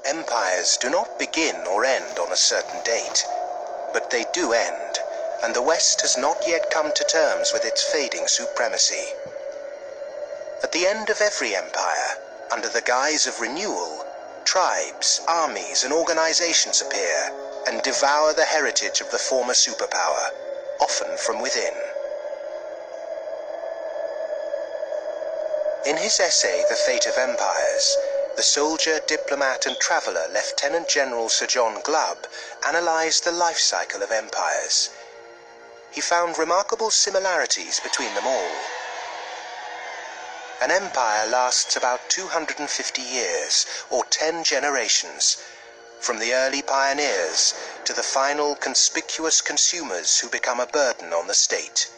Empires do not begin or end on a certain date, but they do end, and the West has not yet come to terms with its fading supremacy. At the end of every empire, under the guise of renewal, tribes, armies, and organizations appear and devour the heritage of the former superpower, often from within. In his essay, The Fate of Empires, the soldier, diplomat, and traveler Lieutenant General Sir John Glubb analyzed the life cycle of empires. He found remarkable similarities between them all. An empire lasts about 250 years, or 10 generations, from the early pioneers to the final conspicuous consumers who become a burden on the state.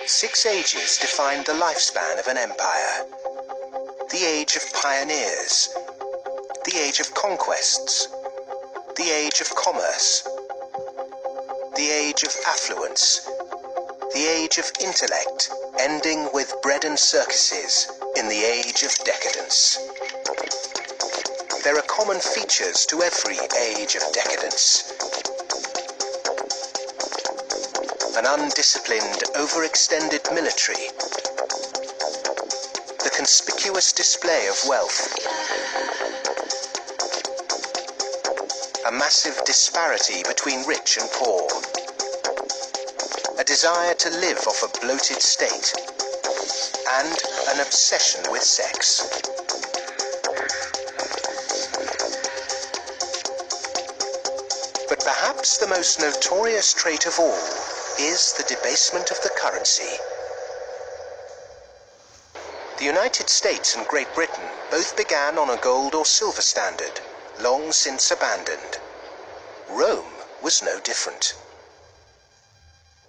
6 ages defined the lifespan of an empire. The age of pioneers, the age of conquests, the age of commerce, the age of affluence, the age of intellect, ending with bread and circuses in the age of decadence. There are common features to every age of decadence. An undisciplined, overextended military, the conspicuous display of wealth, a massive disparity between rich and poor, a desire to live off a bloated state, and an obsession with sex. But perhaps the most notorious trait of all is the debasement of the currency. The United States and Great Britain both began on a gold or silver standard, long since abandoned. Rome was no different.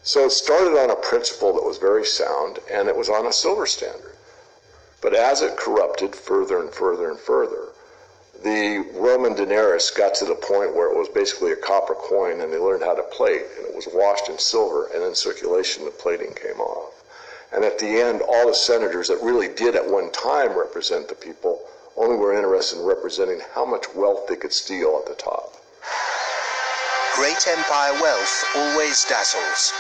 So it started on a principle that was very sound, and it was on a silver standard. But as it corrupted further and further and further, the Roman denarius got to the point where it was basically a copper coin, and they learned how to plate, and it was washed in silver, and in circulation the plating came off. And at the end, all the senators that really did at one time represent the people only were interested in representing how much wealth they could steal at the top. Great empire wealth always dazzles,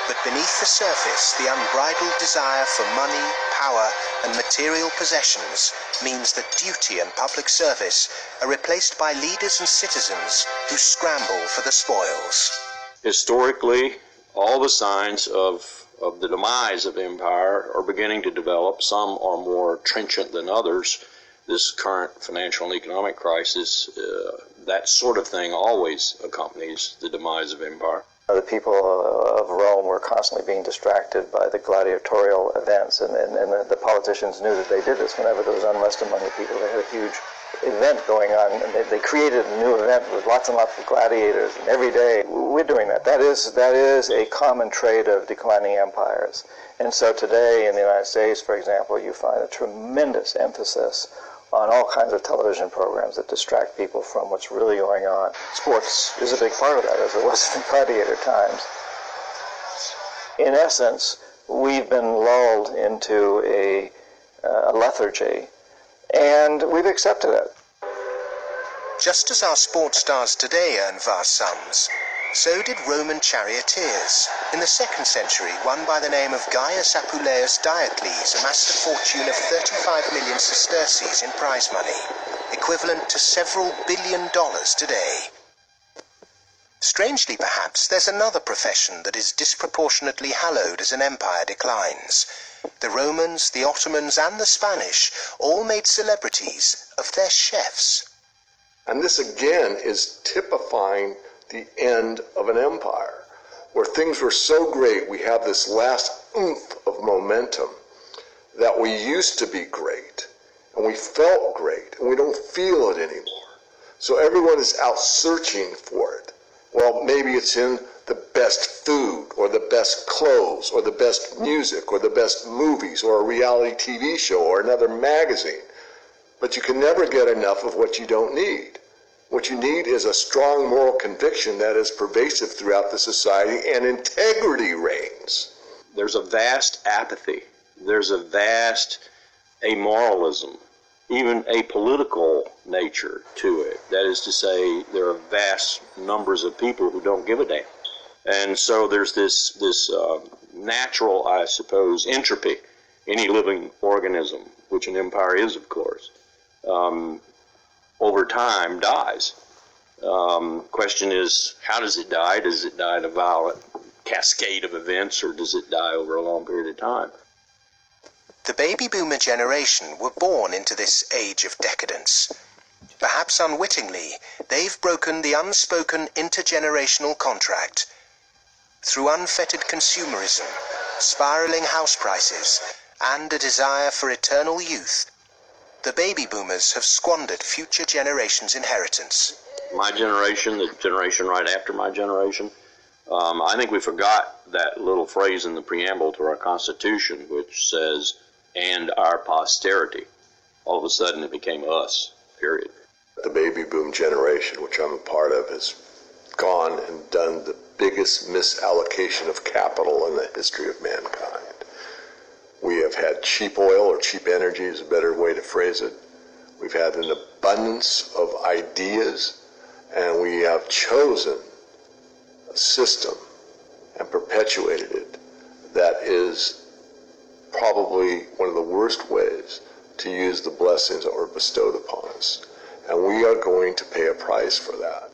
but beneath the surface, the unbridled desire for money, power, and material possessions means that duty and public service are replaced by leaders and citizens who scramble for the spoils. Historically, all the signs of the demise of empire are beginning to develop. Some are more trenchant than others. This current financial and economic crisis, that sort of thing always accompanies the demise of empire. The people of Rome were constantly being distracted by the gladiatorial events, and the politicians knew that they did this. Whenever there was unrest among the people, they had a huge event going on, and they created a new event with lots and lots of gladiators, and every day we're doing that. That is a common trait of declining empires. And so today in the United States, for example, you find a tremendous emphasis on all kinds of television programs that distract people from what's really going on. Sports is a big part of that, as it was in gladiator times. In essence, we've been lulled into a lethargy, and we've accepted it. Just as our sports stars today earn vast sums, so did Roman charioteers. In the 2nd century, one by the name of Gaius Apuleius Diocles amassed a fortune of 35 million sesterces in prize money, equivalent to several $billion today. Strangely, perhaps, there's another profession that is disproportionately hallowed as an empire declines. The Romans, the Ottomans, and the Spanish all made celebrities of their chefs. And this again is typifying the end of an empire, where things were so great, we have this last oomph of momentum that we used to be great, and we felt great, and we don't feel it anymore. So everyone is out searching for it. Well, maybe it's in the best food, or the best clothes, or the best music, or the best movies, or a reality TV show, or another magazine. But you can never get enough of what you don't need. What you need is a strong moral conviction that is pervasive throughout the society, and integrity reigns. There's a vast apathy. There's a vast amoralism even a political nature to it. That is to say, there are vast numbers of people who don't give a damn. And so there's this natural, I suppose, entropy. Any living organism, which an empire is, of course, over time dies. Question is, how does it die? Does it die in a violent cascade of events, or does it die over a long period of time? The baby boomer generation were born into this age of decadence. Perhaps unwittingly, they've broken the unspoken intergenerational contract. Through unfettered consumerism, spiraling house prices, and a desire for eternal youth, the baby boomers have squandered future generations' inheritance. My generation, the generation right after my generation, I think we forgot that little phrase in the preamble to our Constitution, which says, and our posterity. All of a sudden it became us, period. The baby boom generation, which I'm a part of, has gone and done the biggest misallocation of capital in the history of mankind. We have had cheap oil, or cheap energy is a better way to phrase it. We've had an abundance of ideas, and we have chosen a system and perpetuated it that is probably one of the worst ways to use the blessings that were bestowed upon us. And we are going to pay a price for that.